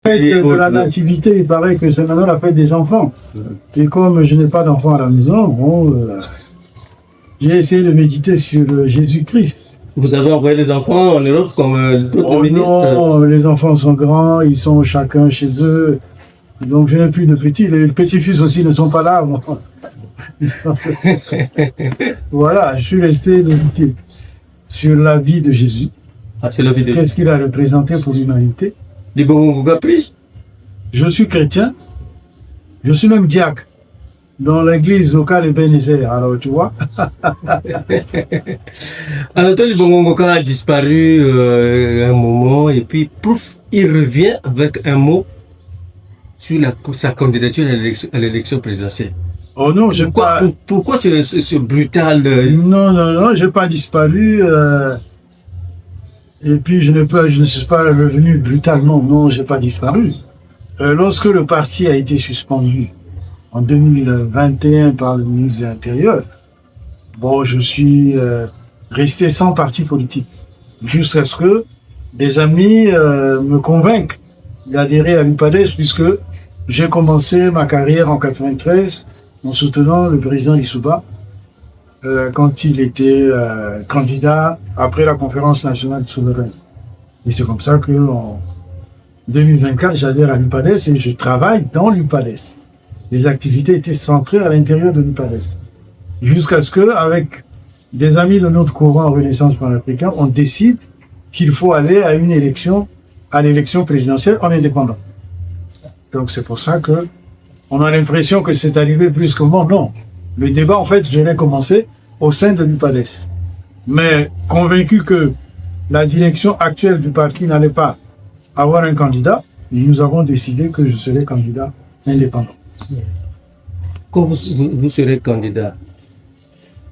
De la nativité, il paraît que c'est maintenant la fête des enfants. Et comme je n'ai pas d'enfants à la maison, bon, j'ai essayé de méditer sur Jésus-Christ. Vous avez envoyé les enfants en Europe comme d'autres ministres? Non, les enfants sont grands, ils sont chacun chez eux. Donc je n'ai plus de petits. Les petits-fils aussi ne sont pas là. Voilà, je suis resté méditer sur la vie de Jésus. Qu'est-ce qu'il a représenté pour l'humanité? Je suis chrétien, je suis même diacre dans l'église locale Ebenezer, alors tu vois. Anatole Bongongoka a disparu un moment et puis pouf, il revient avec un mot sur sa candidature à l'élection présidentielle. Oh non, je pas. Pourquoi ce brutal Non, j'ai pas disparu. Et puis je ne suis pas revenu brutalement. Non, j'ai pas disparu. Lorsque le parti a été suspendu en 2021 par le ministre de l'Intérieur, bon, je suis resté sans parti politique jusqu'à ce que des amis me convainquent d'adhérer à l'UPADES, puisque j'ai commencé ma carrière en 93 en soutenant le président Lissouba quand il était candidat après la conférence nationale souveraine. Et c'est comme ça que en 2024, j'adhère à l'UPADES et je travaille dans l'UPADES. Les activités étaient centrées à l'intérieur de l'UPADES. Jusqu'à ce que, avec des amis de notre courant Renaissance panafricaine, on décide qu'il faut aller à une élection, à l'élection présidentielle en indépendant. Donc c'est pour ça que on a l'impression que c'est arrivé brusquement. Non. Le débat, en fait, je l'ai commencé au sein de l'UPADES. Mais convaincu que la direction actuelle du parti n'allait pas avoir un candidat, nous avons décidé que je serai candidat indépendant. Quand vous serez candidat,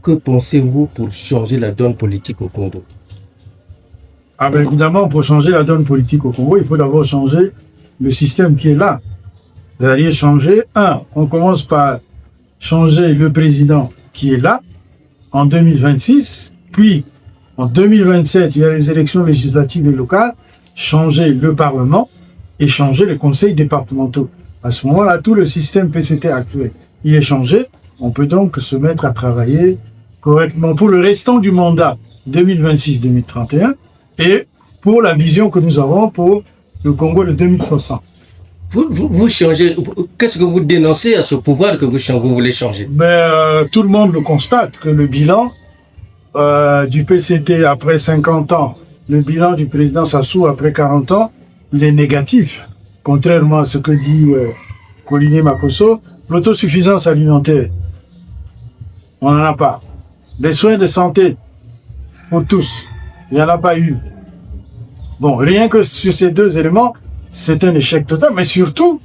que pensez-vous pour changer la donne politique au Congo? Ah ben évidemment, pour changer la donne politique au Congo, il faut d'abord changer le système qui est là. C'est-à-dire changer, on commence par changer le président qui est là en 2026, puis en 2027, il y a les élections législatives et locales, changer le Parlement et changer les conseils départementaux. À ce moment-là, tout le système PCT actuel, il est changé. On peut donc se mettre à travailler correctement pour le restant du mandat 2026-2031 et pour la vision que nous avons pour le Congo de 2060. Vous changez, qu'est-ce que vous dénoncez à ce pouvoir que vous voulez changer? Tout le monde le constate que le bilan du PCT après 50 ans, le bilan du président Sassou après 40 ans, il est négatif. Contrairement à ce que dit Colligny Makosso, l'autosuffisance alimentaire, on n'en a pas. Les soins de santé pour tous, il n'y en a pas eu. Bon, rien que sur ces deux éléments, c'est un échec total, mais surtout,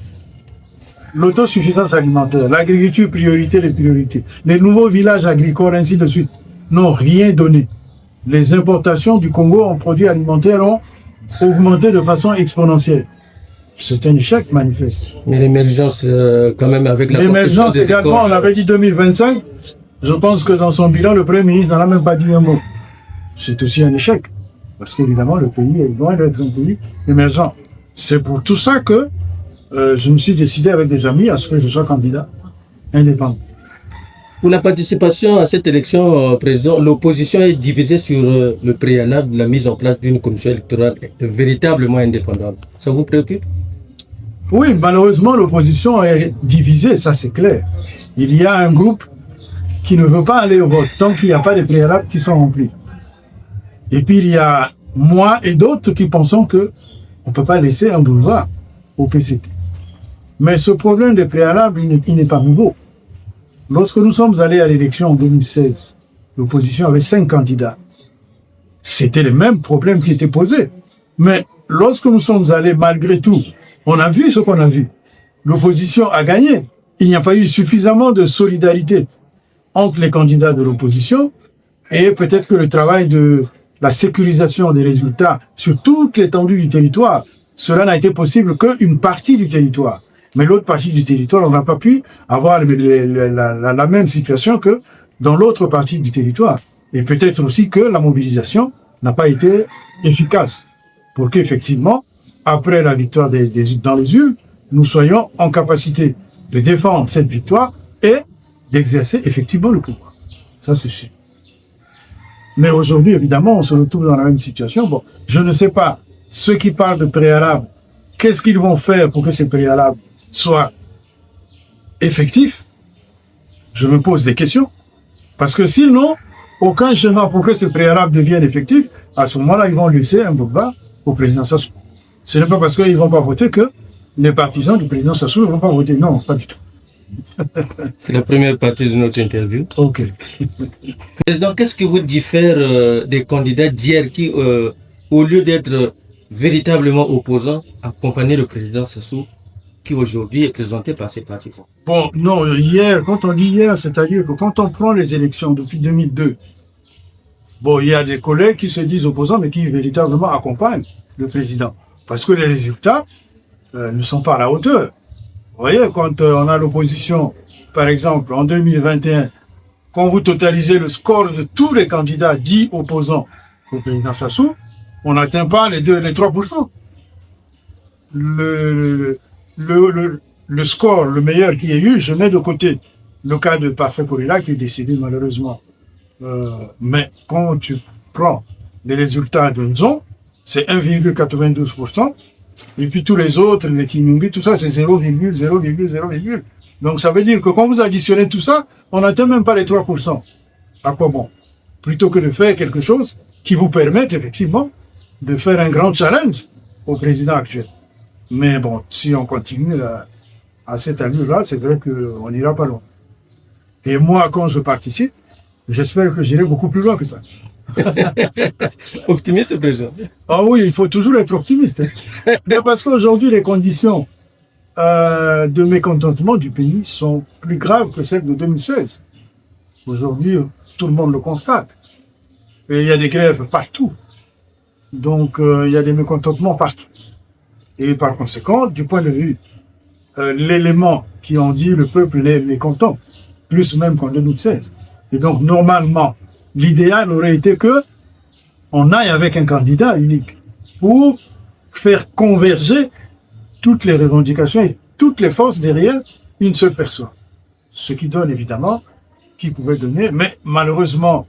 l'autosuffisance alimentaire, l'agriculture priorité des priorités, les nouveaux villages agricoles, ainsi de suite, n'ont rien donné. Les importations du Congo en produits alimentaires ont augmenté de façon exponentielle. C'est un échec manifeste. Mais l'émergence, quand même, avec la l'émergence également, on avait dit 2025. Je pense que dans son bilan, le Premier ministre n'en a même pas dit un mot. C'est aussi un échec. Parce qu'évidemment, le pays est loin d'être un pays émergent. C'est pour tout ça que je me suis décidé avec des amis à ce que je sois candidat indépendant. Pour la participation à cette élection, Président, l'opposition est divisée sur le préalable de la mise en place d'une commission électorale véritablement indépendante. Ça vous préoccupe? Oui, malheureusement, l'opposition est divisée, ça c'est clair. Il y a un groupe qui ne veut pas aller au vote tant qu'il n'y a pas de préalables qui sont remplis. Et puis il y a moi et d'autres qui pensons que on ne peut pas laisser un boulevard au PCT. Mais ce problème de préalable, il n'est pas nouveau. Lorsque nous sommes allés à l'élection en 2016, l'opposition avait 5 candidats. C'était les mêmes problèmes qui étaient posés. Mais lorsque nous sommes allés, malgré tout, on a vu ce qu'on a vu. L'opposition a gagné. Il n'y a pas eu suffisamment de solidarité entre les candidats de l'opposition et peut-être que le travail de la sécurisation des résultats sur toute l'étendue du territoire, cela n'a été possible qu'une partie du territoire. Mais l'autre partie du territoire, on n'a pas pu avoir la même situation que dans l'autre partie du territoire. Et peut-être aussi que la mobilisation n'a pas été efficace pour qu'effectivement après la victoire dans les urnes, nous soyons en capacité de défendre cette victoire et d'exercer effectivement le pouvoir. Ça, c'est sûr. Mais aujourd'hui, évidemment, on se retrouve dans la même situation. Bon, je ne sais pas, ceux qui parlent de préalable, qu'est-ce qu'ils vont faire pour que ces préalables soient effectifs? Je me pose des questions. Parce que sinon, aucun chemin pour que ces préalables deviennent effectifs, à ce moment-là, ils vont laisser un peu bas au président Sassou. Ce n'est pas parce qu'ils ne vont pas voter que les partisans du président Sassou ne vont pas voter. Non, pas du tout. C'est la première partie de notre interview. Ok. Président, qu'est-ce qui vous diffère des candidats d'hier qui, au lieu d'être véritablement opposants, accompagnaient le président Sassou, qui aujourd'hui est présenté par ses partisans? Bon, non, hier, quand on dit hier, c'est-à-dire que quand on prend les élections depuis 2002, bon, il y a des collègues qui se disent opposants, mais qui véritablement accompagnent le président. Parce que les résultats ne sont pas à la hauteur. Vous voyez, quand on a l'opposition, par exemple, en 2021, quand vous totalisez le score de tous les candidats dits opposants au président Sassou, on n'atteint pas les 3%. Le score, le meilleur qu'il y ait eu, je mets de côté le cas de Parfait Corilla qui est décédé malheureusement. Mais quand tu prends les résultats de Nzon, c'est 1,92%. Et puis tous les autres, les Kinumbi, tout ça, c'est 0,0,0. Donc ça veut dire que quand vous additionnez tout ça, on n'atteint même pas les 3%. À quoi bon? Plutôt que de faire quelque chose qui vous permette effectivement de faire un grand challenge au président actuel. Mais bon, si on continue à cette allure-là, c'est vrai qu'on n'ira pas loin. Et moi, quand je participe, j'espère que j'irai beaucoup plus loin que ça. Optimiste, président? Ah oui, il faut toujours être optimiste. Mais parce qu'aujourd'hui, les conditions de mécontentement du pays sont plus graves que celles de 2016. Aujourd'hui, tout le monde le constate. Et il y a des grèves partout. Donc, il y a des mécontentements partout. Et par conséquent, du point de vue, l'élément qui en dit le peuple est mécontent, plus même qu'en 2016. Et donc, normalement, l'idéal aurait été que on aille avec un candidat unique pour faire converger toutes les revendications et toutes les forces derrière une seule personne. Ce qui donne évidemment, qui pouvait donner, mais malheureusement,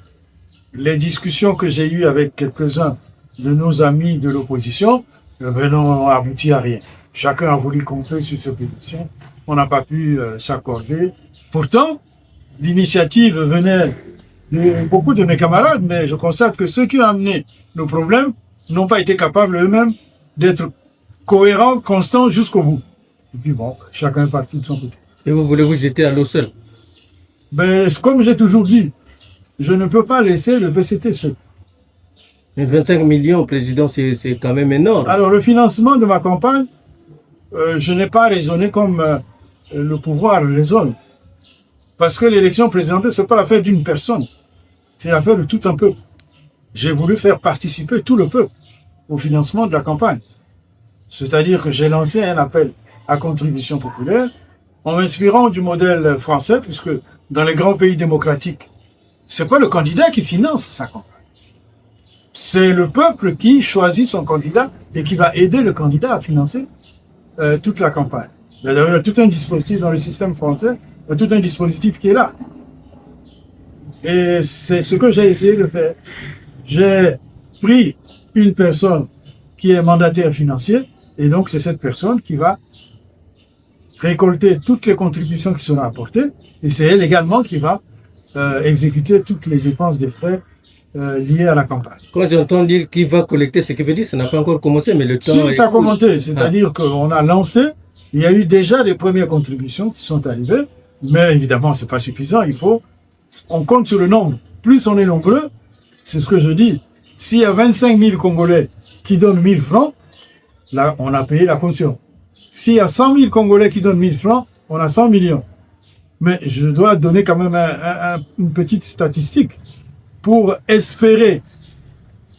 les discussions que j'ai eues avec quelques-uns de nos amis de l'opposition, n'ont abouti à rien. Chacun a voulu compter sur ses positions. On n'a pas pu s'accorder. Pourtant, l'initiative venait de beaucoup de mes camarades, mais je constate que ceux qui ont amené le problème n'ont pas été capables eux-mêmes d'être cohérents, constants jusqu'au bout. Et puis bon, chacun est parti de son côté. Et vous voulez vous jeter à l'eau seul? Ben, comme j'ai toujours dit, je ne peux pas laisser le BCT seul. Mais 25 millions, président, c'est quand même énorme. Alors, le financement de ma campagne, je n'ai pas raisonné comme le pouvoir le raisonne. Parce que l'élection présidentielle, ce n'est pas l'affaire d'une personne. C'est l'affaire de tout un peuple. J'ai voulu faire participer tout le peuple au financement de la campagne. C'est-à-dire que j'ai lancé un appel à contribution populaire en m'inspirant du modèle français, puisque dans les grands pays démocratiques, ce n'est pas le candidat qui finance sa campagne. C'est le peuple qui choisit son candidat et qui va aider le candidat à financer toute la campagne. Il y a tout un dispositif dans le système français, il y a tout un dispositif qui est là. Et c'est ce que j'ai essayé de faire. J'ai pris une personne qui est mandataire financier, et donc c'est cette personne qui va récolter toutes les contributions qui seront apportées, et c'est elle également qui va exécuter toutes les dépenses des frais liées à la campagne. Quand j'entends dire qu'il va collecter, ce qui veut dire que ça n'a pas encore commencé, mais le temps... Si, ça a commencé, c'est-à-dire qu'on a lancé, il y a eu déjà des premières contributions qui sont arrivées, mais évidemment, ce n'est pas suffisant, on compte sur le nombre. Plus on est nombreux, c'est ce que je dis, s'il y a 25 000 Congolais qui donnent 1000 francs, là, on a payé la caution. S'il y a 100 000 Congolais qui donnent 1000 francs, on a 100 millions. Mais je dois donner quand même une petite statistique. Pour espérer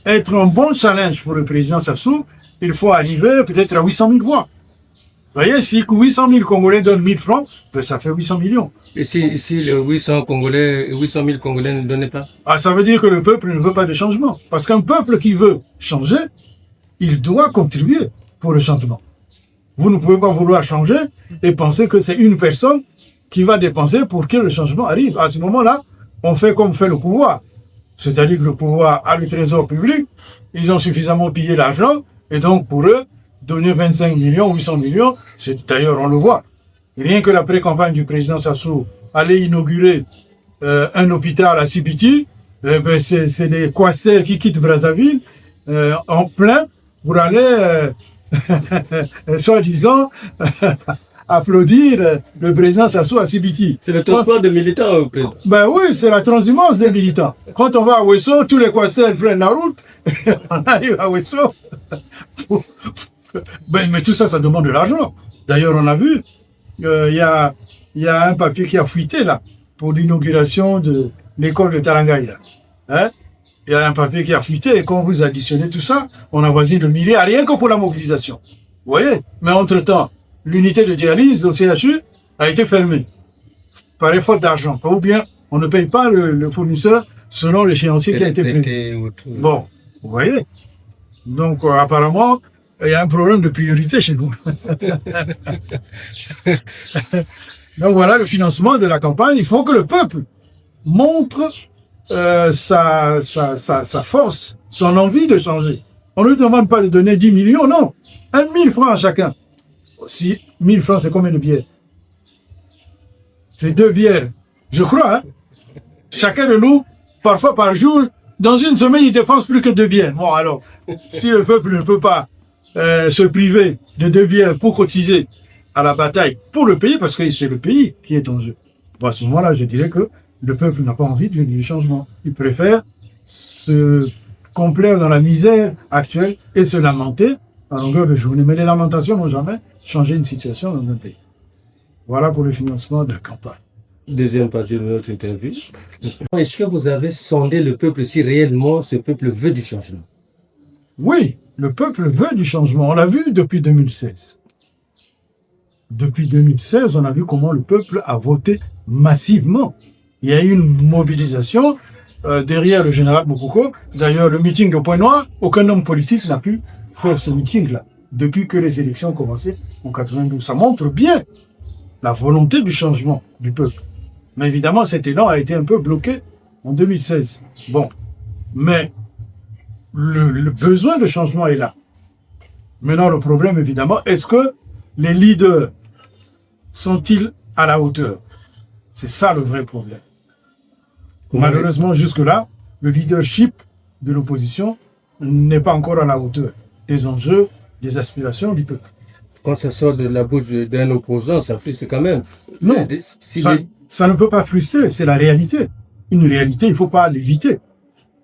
être un bon challenge pour le président Sassou, il faut arriver peut-être à 800 000 voix. Vous voyez, si 800 000 Congolais donnent 1000 francs, ben ça fait 800 millions. Et si les 800 000 Congolais ne donnaient pas? Ah, ça veut dire que le peuple ne veut pas de changement. Parce qu'un peuple qui veut changer, il doit contribuer. pour le changement. Vous ne pouvez pas vouloir changer et penser que c'est une personne qui va dépenser pour que le changement arrive. À ce moment-là, on fait comme fait le pouvoir. C'est-à-dire que le pouvoir a le trésor public, ils ont suffisamment pillé l'argent, et donc pour eux, donner 25 millions, 800 millions, c'est d'ailleurs, on le voit. Rien que la pré-campagne du président Sassou allait inaugurer un hôpital à Sibiti, c'est des quasters qui quittent Brazzaville en plein pour aller, soi-disant, applaudir le président Sassou à Sibiti. C'est le transport de militants au président. Ben oui, c'est la transhumance des militants. Quand on va à Ouesso, tous les quasters prennent la route, on arrive à Ouesso. Mais tout ça, ça demande de l'argent. D'ailleurs, on a vu, il y a un papier qui a fuité là, pour l'inauguration de l'école de Tarangaï. Hein? Il y a un papier qui a fuité, et quand vous additionnez tout ça, on avoisine le milliard, rien que pour la mobilisation. Vous voyez? Mais entre-temps, l'unité de dialyse au CHU a été fermée par faute d'argent. Ou bien, on ne paye pas le fournisseur selon l'échéancier qui a été prévu. Bon, vous voyez? Donc, apparemment, il y a un problème de priorité chez nous. Donc voilà le financement de la campagne. Il faut que le peuple montre sa force, son envie de changer. On ne lui demande pas de donner 10 millions, non. 1 000 francs à chacun. Si 1000 francs, c'est combien de bières? C'est 2 bières. Je crois, hein. Chacun de nous, parfois par jour, dans une semaine, il dépense plus que 2 bières. Bon, alors, si le peuple ne peut pas se priver de 2 bières pour cotiser à la bataille pour le pays, parce que c'est le pays qui est en jeu. Bon, à ce moment-là, je dirais que le peuple n'a pas envie du changement. Il préfère se complaire dans la misère actuelle et se lamenter à longueur de journée. Mais les lamentations n'ont jamais changé une situation dans un pays. Voilà pour le financement de la campagne. Deuxième partie de notre interview. Est-ce que vous avez sondé le peuple si réellement ce peuple veut du changement? Oui, le peuple veut du changement. On l'a vu depuis 2016. Depuis 2016, on a vu comment le peuple a voté massivement. Il y a eu une mobilisation derrière le général Mokoko. D'ailleurs, le meeting de Point-Noir, aucun homme politique n'a pu faire ce meeting-là depuis que les élections ont commencé en 92. Ça montre bien la volonté du changement du peuple. Mais évidemment, cet élan a été un peu bloqué en 2016. Bon, mais le besoin de changement est là. Maintenant, le problème, évidemment, est-ce que les leaders sont-ils à la hauteur? C'est ça le vrai problème. Malheureusement, jusque-là, le leadership de l'opposition n'est pas encore à la hauteur des enjeux, des aspirations du peuple. Quand ça sort de la bouche d'un opposant, ça frustre quand même. Non, ça ne peut pas frustrer, c'est la réalité. Une réalité, il ne faut pas l'éviter.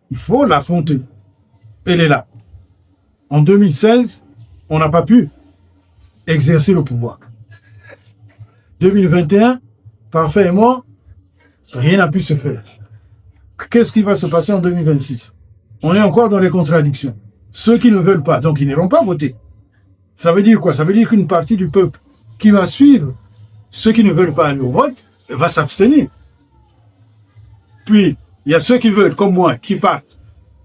Il faut l'affronter. Elle est là. En 2016, on n'a pas pu exercer le pouvoir. 2021, parfaitement, rien n'a pu se faire. Qu'est-ce qui va se passer en 2026? On est encore dans les contradictions. Ceux qui ne veulent pas, donc ils n'iront pas voter. Ça veut dire quoi? Ça veut dire qu'une partie du peuple qui va suivre ceux qui ne veulent pas aller au vote va s'abstenir. Puis, il y a ceux qui veulent, comme moi, qui partent.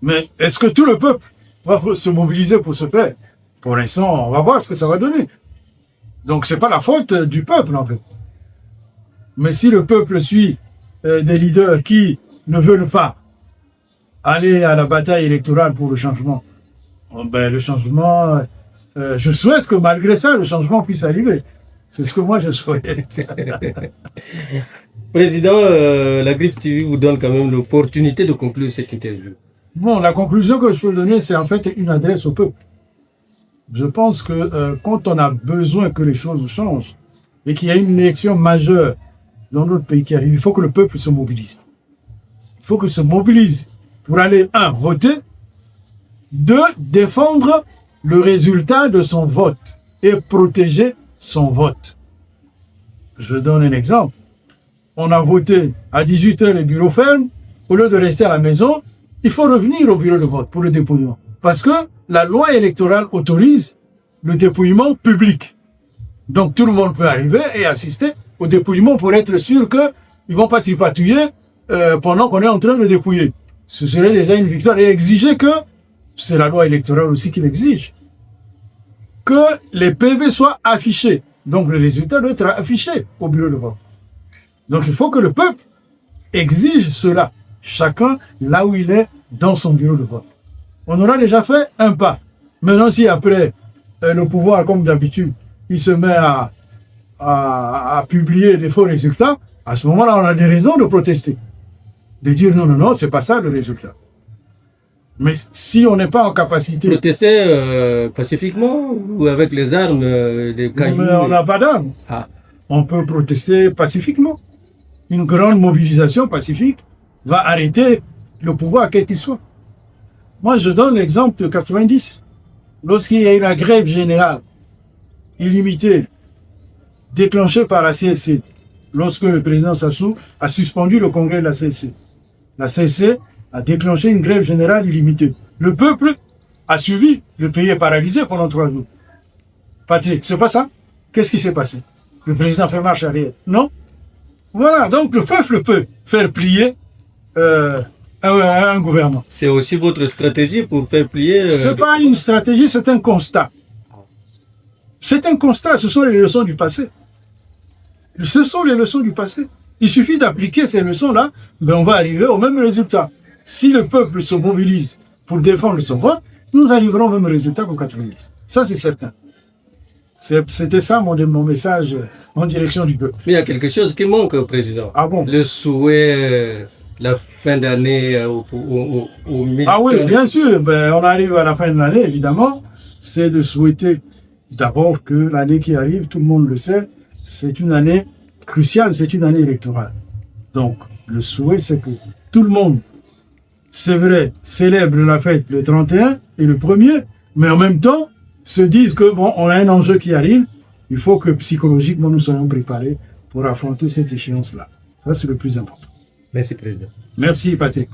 Mais est-ce que tout le peuple va se mobiliser pour ce faire? Pour l'instant, on va voir ce que ça va donner. Donc, c'est pas la faute du peuple, en fait. Mais si le peuple suit des leaders qui ne veulent pas aller à la bataille électorale pour le changement, ben, le changement, je souhaite que malgré ça, le changement puisse arriver. C'est ce que moi je souhaite. Président, la Griffe TV vous donne quand même l'opportunité de conclure cette interview. Bon, la conclusion que je peux donner, c'est en fait une adresse au peuple. Je pense que quand on a besoin que les choses changent et qu'il y a une élection majeure dans notre pays qui arrive, il faut que le peuple se mobilise. Il faut qu'il se mobilise pour aller, un, voter, deux, défendre le résultat de son vote et protéger son vote. Je donne un exemple. On a voté à 18h les bureaux fermes. Au lieu de rester à la maison, il faut revenir au bureau de vote pour le dépouillement. Parce que la loi électorale autorise le dépouillement public. Donc tout le monde peut arriver et assister au dépouillement pour être sûr qu'ils ne vont pas tripatouiller pendant qu'on est en train de dépouiller. Ce serait déjà une victoire et exiger que c'est la loi électorale aussi qui l'exige. que les PV soient affichés. Donc le résultat doit être affiché au bureau de vote. Donc il faut que le peuple exige cela, chacun là où il est dans son bureau de vote. On aura déjà fait un pas. Maintenant, si après le pouvoir, comme d'habitude, il se met à publier des faux résultats, à ce moment-là, on a des raisons de protester. De dire non, non, non, c'est pas ça le résultat. Mais si on n'est pas en capacité... Protester pacifiquement ou avec les armes, des cailloux? Mais on n'a pas d'armes. Ah. On peut protester pacifiquement. Une grande mobilisation pacifique va arrêter le pouvoir, quel qu'il soit. Moi, je donne l'exemple de 90. Lorsqu'il y a eu la grève générale illimitée déclenchée par la CSC, lorsque le président Sassou a suspendu le congrès de la CSC a déclenché une grève générale illimitée. Le peuple a suivi, le pays est paralysé pendant 3 jours. Patrick, c'est pas ça? Qu'est-ce qui s'est passé? Le président fait marche arrière. Non? Voilà, donc le peuple peut faire plier un gouvernement. C'est aussi votre stratégie pour faire plier... C'est pas une stratégie, c'est un constat. C'est un constat, ce sont les leçons du passé. Ce sont les leçons du passé. Il suffit d'appliquer ces leçons-là, ben on va arriver au même résultat. Si le peuple se mobilise pour défendre son droit, nous arriverons au même résultat qu'en 90. Ça, c'est certain. C'était ça mon message en direction du peuple. Mais il y a quelque chose qui manque, Président. Ah bon? Le souhait, la fin d'année au milieu. Ah oui, bien sûr. Ben, on arrive à la fin de l'année, évidemment. C'est de souhaiter d'abord que l'année qui arrive, tout le monde le sait, c'est une année cruciale, c'est une année électorale. Donc, le souhait, c'est que tout le monde, c'est vrai, célèbre la fête le 31 et le 1er, mais en même temps, se disent que bon, on a un enjeu qui arrive, il faut que psychologiquement nous soyons préparés pour affronter cette échéance-là. Ça, c'est le plus important. Merci, Président. Merci, Patrick.